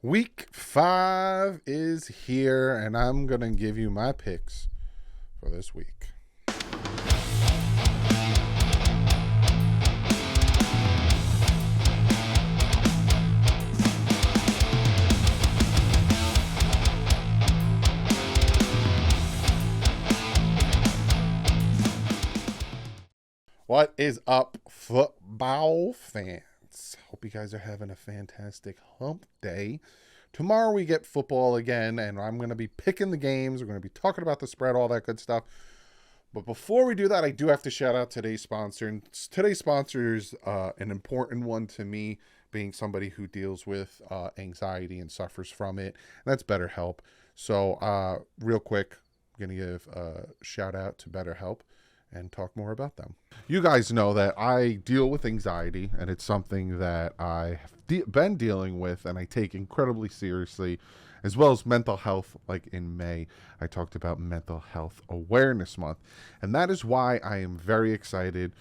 Week 5 is here, and I'm going to give you my picks for this week. What is up, football fans? Hope you guys are having a fantastic hump day. Tomorrow we get football again, and I'm going to be picking the games. We're going to be talking about the spread, all that good stuff. But before we do that, I do have to shout out today's sponsor. And today's sponsor is an important one to me, being somebody who deals with anxiety and suffers from it. And that's BetterHelp. So real quick, I'm going to give a shout out to BetterHelp and talk more about them. You guys know that I deal with anxiety, and it's something that I have been dealing with and I take incredibly seriously, as well as mental health. Like in May, I talked about Mental Health Awareness Month, and that is why I am very excited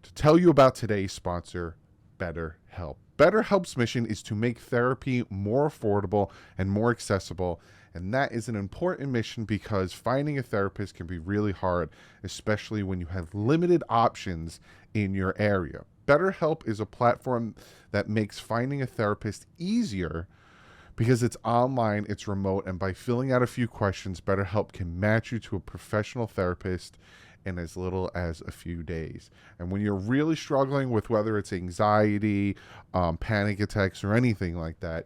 to tell you about today's sponsor, BetterHelp. BetterHelp's mission is to make therapy more affordable and more accessible. And that is an important mission because finding a therapist can be really hard, especially when you have limited options in your area. BetterHelp is a platform that makes finding a therapist easier because it's online, it's remote, and by filling out a few questions, BetterHelp can match you to a professional therapist in as little as a few days. And when you're really struggling with whether it's anxiety, panic attacks, or anything like that,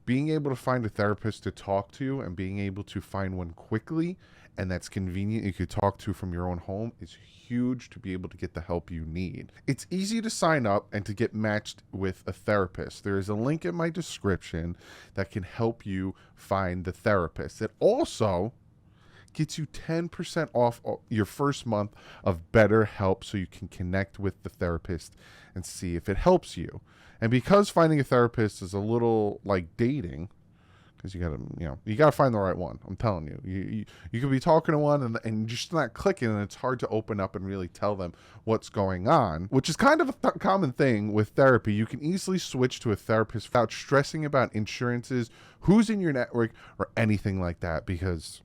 being able to find a therapist to talk to and being able to find one quickly and that's convenient you could talk to from your own home is huge to be able to get the help you need. It's easy to sign up and to get matched with a therapist. There is a link in my description that can help you find the therapist. It also gets you 10% off your first month of BetterHelp so you can connect with the therapist and see if it helps you. And because finding a therapist is a little like dating, because you gotta find the right one. I'm telling you, you could be talking to one and just not clicking, and it's hard to open up and really tell them what's going on, which is kind of a common thing with therapy. You can easily switch to a therapist without stressing about insurances, who's in your network, or anything like that, because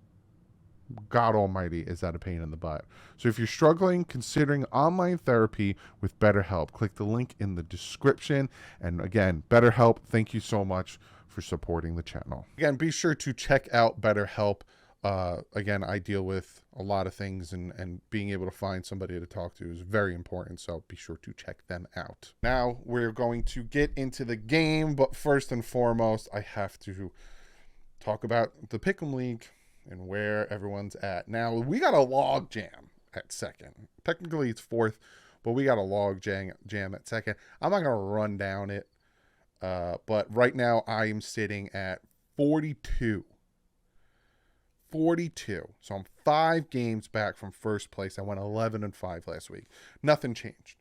God almighty, is that a pain in the butt. So if you're struggling considering online therapy with BetterHelp, click the link in the description. And again, BetterHelp, thank you so much for supporting the channel. Again, be sure to check out BetterHelp. Again, I deal with a lot of things, and being able to find somebody to talk to is very important. So be sure to check them out. Now we're going to get into the game, but first and foremost, I have to talk about the Pick'em League and where everyone's at. Now, we got a log jam at second. Technically, it's fourth, but we got a log jam at second. I'm not going to run down it, but right now I am sitting at 42. 42. So I'm 5 games back from first place. I went 11-5 last week. Nothing changed.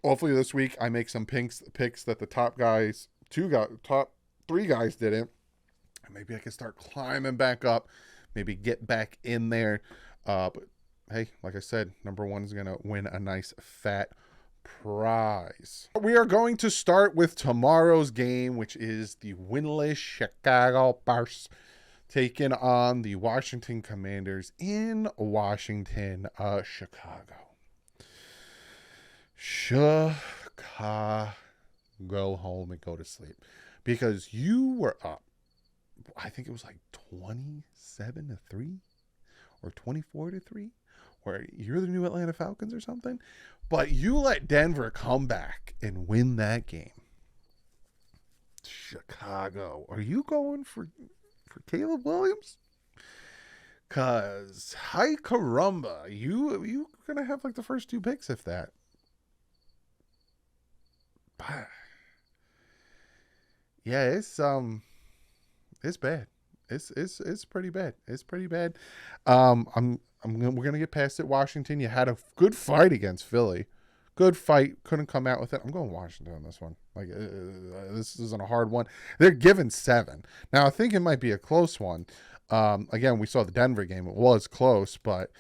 Hopefully this week I make some picks that the top 3 guys didn't. Maybe I can start climbing back up, maybe get back in there. But hey, like I said, number 1 is going to win a nice fat prize. We are going to start with tomorrow's game, which is the winless Chicago Bears taking on the Washington Commanders in Washington, Chicago. Go home and go to sleep because you were up. I think it was like 27-3 or 24-3, where you're the new Atlanta Falcons or something, but you let Denver come back and win that game. Chicago, are you going for Caleb Williams? Cause hi caramba, you gonna have like the first 2 picks if that. Yeah, it's bad. It's pretty bad. It's pretty bad. We're gonna get past it. Washington, you had a good fight against Philly. Good fight. Couldn't come out with it. I'm going Washington on this one. Like this isn't a hard one. They're given 7. Now I think it might be a close one. Again, we saw the Denver game. It was close, but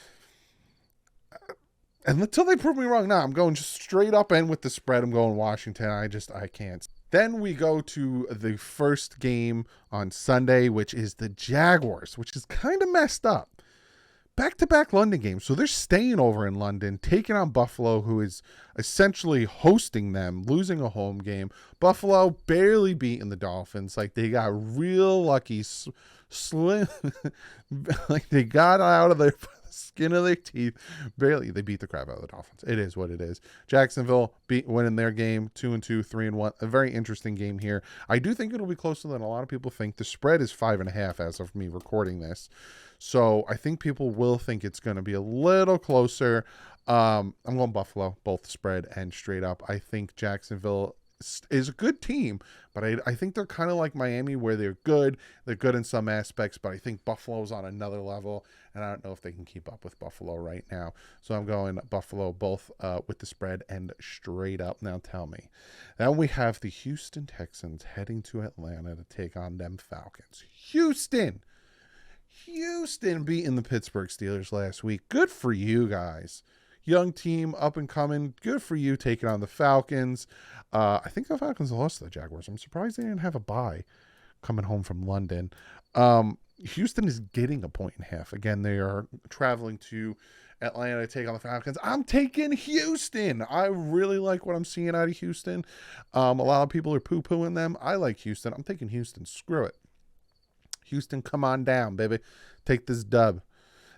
and until they prove me wrong, I'm going just straight up in with the spread. I'm going Washington. I can't. Then we go to the first game on Sunday, which is the Jaguars, which is kind of messed up. Back-to-back London games. So they're staying over in London, taking on Buffalo, who is essentially hosting them, losing a home game. Buffalo barely beating the Dolphins. Like, they got real lucky. Slim. Like, they got out of their skin of their teeth. Barely. They beat the crap out of the Dolphins. It is what it is. Jacksonville winning their game 2-2, 3-1. A very interesting game here. I do think it'll be closer than a lot of people think. The spread is 5.5 as of me recording this. So I think people will think it's going to be a little closer. I'm going Buffalo, both spread and straight up. I think Jacksonville is a good team, but I think they're kind of like Miami, where they're good. They're good in some aspects, but I think Buffalo's on another level, and I don't know if they can keep up with Buffalo right now. So I'm going Buffalo, both with the spread and straight up. Now tell me. Then we have the Houston Texans heading to Atlanta to take on them Falcons. Houston beating the Pittsburgh Steelers last week. Good for you guys. Young team, up and coming. Good for you taking on the Falcons. I think the Falcons lost to the Jaguars. I'm surprised they didn't have a bye coming home from London. Houston is getting 1.5. Again, they are traveling to Atlanta to take on the Falcons. I'm taking Houston. I really like what I'm seeing out of Houston. A lot of people are poo-pooing them. I like Houston. I'm taking Houston. Screw it. Houston, come on down, baby. Take this dub.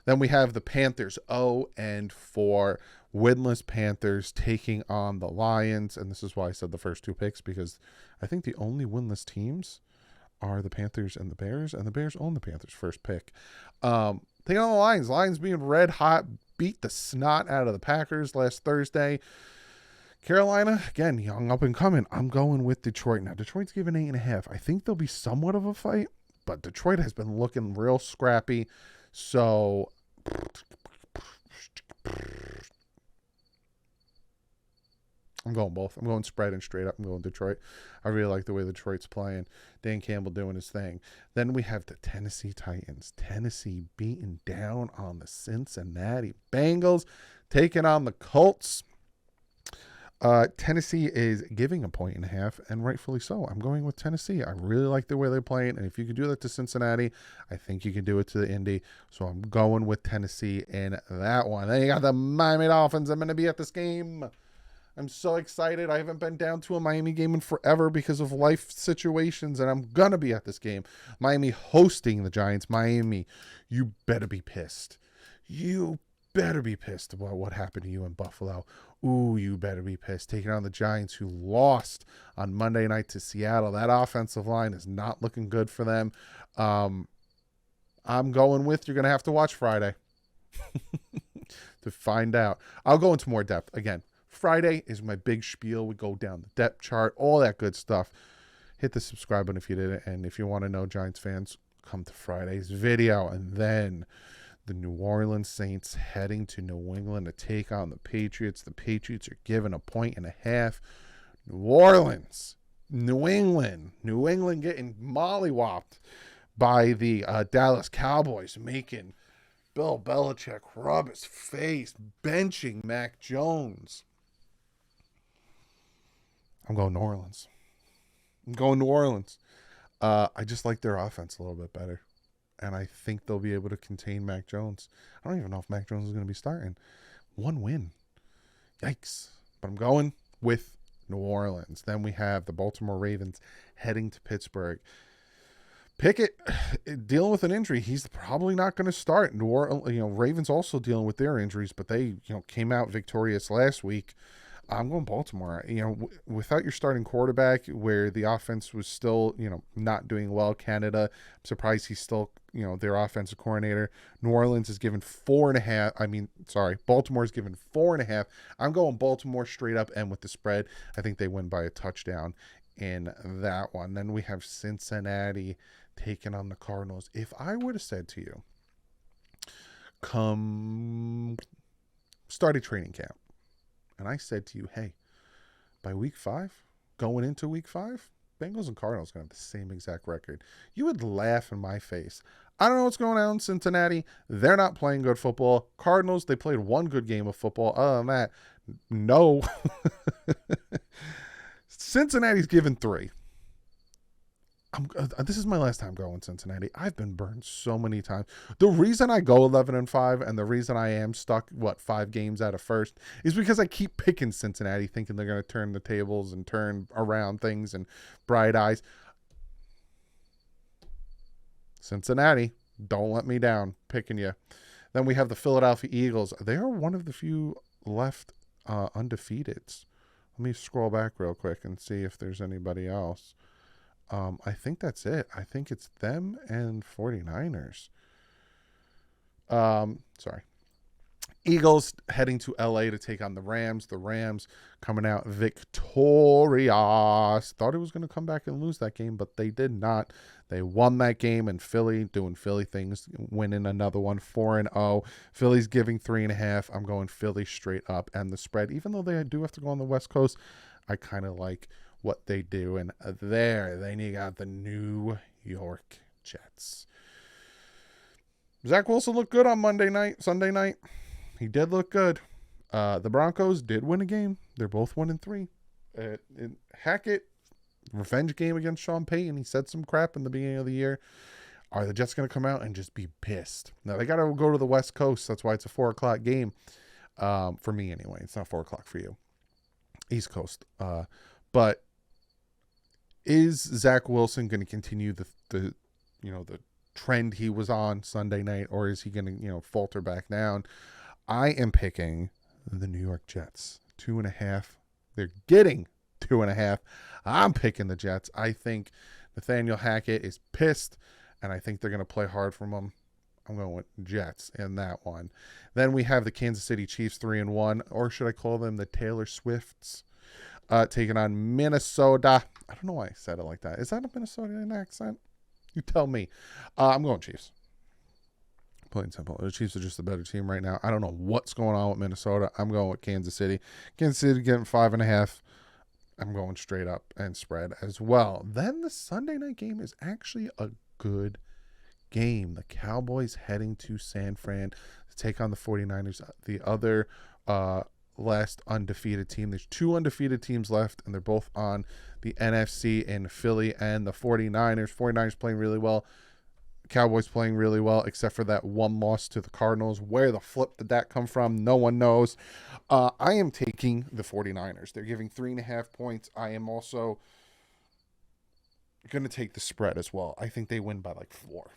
Then we have the Panthers 0-4 winless Panthers taking on the Lions. And this is why I said the first two picks, because I think the only winless teams are the Panthers and the Bears own the Panthers' first pick. Taking on the Lions. Lions being red hot, beat the snot out of the Packers last Thursday. Carolina, again, young up and coming. I'm going with Detroit. Now, Detroit's given 8.5. I think there'll be somewhat of a fight, but Detroit has been looking real scrappy. So I'm going both. I'm going spread and straight up. I'm going Detroit. I really like the way Detroit's playing. Dan Campbell doing his thing. Then we have the Tennessee Titans. Tennessee beating down on the Cincinnati Bengals, taking on the Colts. Tennessee is giving 1.5, and rightfully so. I'm going with Tennessee. I really like the way they're playing, and if you can do that to Cincinnati, I think you can do it to the Indy. So I'm going with Tennessee in that one. Then you got the Miami Dolphins. I'm going to be at this game. I'm so excited. I haven't been down to a Miami game in forever because of life situations, and I'm going to be at this game. Miami hosting the Giants. Miami, you better be pissed. You better be pissed about what happened to you in Buffalo. Ooh, you better be pissed. Taking on the Giants, who lost on Monday night to Seattle. That offensive line is not looking good for them. I'm going with, you're going to have to watch Friday to find out. I'll go into more depth. Again, Friday is my big spiel. We go down the depth chart, all that good stuff. Hit the subscribe button if you didn't. And if you want to know, Giants fans, come to Friday's video. And then the New Orleans Saints heading to New England to take on the Patriots. The Patriots are given 1.5. New England getting mollywopped by the Dallas Cowboys, making Bill Belichick rub his face, benching Mac Jones. I'm going New Orleans. I just like their offense a little bit better. And I think they'll be able to contain Mac Jones. I don't even know if Mac Jones is going to be starting. One win. Yikes. But I'm going with New Orleans. Then we have the Baltimore Ravens heading to Pittsburgh. Pickett dealing with an injury. He's probably not going to start. Ravens also dealing with their injuries, but they came out victorious last week. I'm going Baltimore. Without your starting quarterback, where the offense was still, not doing well. Canada, I'm surprised he's still, their offensive coordinator. New Orleans is given 4.5. Baltimore is given 4.5. I'm going Baltimore straight up and with the spread. I think they win by a touchdown in that one. Then we have Cincinnati taking on the Cardinals. If I would have said to you, come start a training camp, and I said to you, hey, by week 5, going into week 5, Bengals and Cardinals are going to have the same exact record, you would laugh in my face. I don't know what's going on in Cincinnati. They're not playing good football. Cardinals, they played one good game of football. Other than that, no. Cincinnati's given 3. This is my last time going Cincinnati. I've been burned so many times. The reason I go 11-5 and the reason I am stuck 5 games out of first is because I keep picking Cincinnati, thinking they're going to turn the tables and turn around things and bright eyes. Cincinnati, don't let me down. Picking you. Then we have the Philadelphia Eagles. They are one of the few left undefeateds. Let me scroll back real quick and see if there's anybody else. I think that's it. I think it's them and 49ers. Sorry. Eagles heading to LA to take on the Rams. The Rams coming out victorious. Thought it was going to come back and lose that game, but they did not. They won that game, and Philly doing Philly things, winning another one, 4-0. Philly's giving 3.5. I'm going Philly straight up. And the spread, even though they do have to go on the West Coast, I kind of like what they do. And then you got the New York Jets. Zach Wilson looked good on Sunday night. He did look good. The Broncos did win a game. They're both 1-3. Hackett, revenge game against Sean Payton. He said some crap in the beginning of the year. Are the Jets going to come out and just be pissed? Now, they got to go to the West Coast. That's why it's a 4 o'clock game. For me, anyway. It's not 4 o'clock for you. East Coast. But is Zach Wilson going to continue the trend he was on Sunday night, or is he going to, falter back down? I am picking the New York Jets. 2.5. They're getting 2.5. I'm picking the Jets. I think Nathaniel Hackett is pissed, and I think they're going to play hard from him. I'm going with Jets in that one. Then we have the Kansas City Chiefs 3-1, or should I call them the Taylor Swifts, taking on Minnesota. I don't know why I said it like that. Is that a Minnesotan accent? You tell me. I'm going Chiefs. Plain and simple. The Chiefs are just the better team right now. I don't know what's going on with Minnesota. I'm going with Kansas City. Kansas City getting 5.5. I'm going straight up and spread as well. Then the Sunday night game is actually a good game. The Cowboys heading to San Fran to take on the 49ers, the other last undefeated team. There's 2 undefeated teams left, and they're both on the NFC in Philly and the 49ers. 49ers playing really well. Cowboys playing really well, except for that one loss to the Cardinals. Where the flip did that come from? No one knows. I am taking the 49ers. They're giving 3.5 points. I am also going to take the spread as well. I think they win by 4.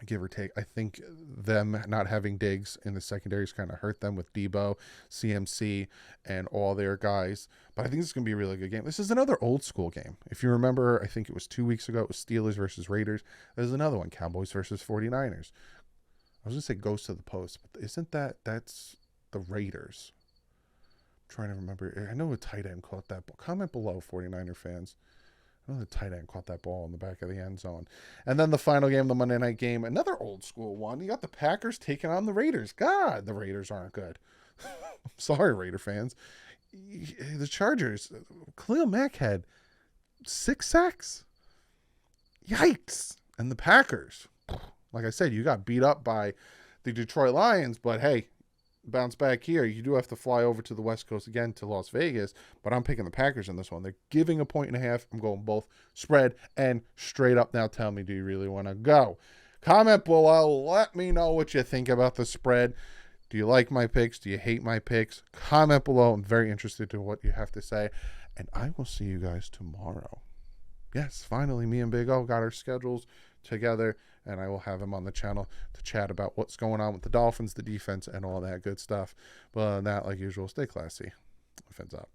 Give or take. I think them not having Diggs in the secondaries kind of hurt them with Debo, CMC, and all their guys. But I think this is going to be a really good game. This is another old school game. If you remember, I think it was 2 weeks ago. It was Steelers versus Raiders. There's another one, Cowboys versus 49ers. I was going to say goes to the post, but isn't that's the Raiders? I'm trying to remember. I know a tight end caught that ball. Comment below, 49er fans. I know the tight end caught that ball in the back of the end zone. And then the final game, the Monday night game, another old school one. You got the Packers taking on the Raiders. God, the Raiders aren't good. I'm sorry, Raider fans. The Chargers, Khalil Mack had 6 sacks. Yikes. And the Packers, like I said, you got beat up by the Detroit Lions, but hey, bounce back here. You do have to fly over to the West Coast again to Las Vegas, but I'm picking the Packers in this one. They're giving 1.5 points. I'm going both spread and straight up. Now tell me, do you really want to go? Comment below. Let me know what you think about the spread. Do you like my picks? Do you hate my picks? Comment below. I'm very interested in what you have to say, and I will see you guys tomorrow. Yes, finally, me and Big O got our schedules together, and I will have him on the channel to chat about what's going on with the Dolphins, the defense, and all that good stuff. But other than that, like usual, stay classy. Fins up.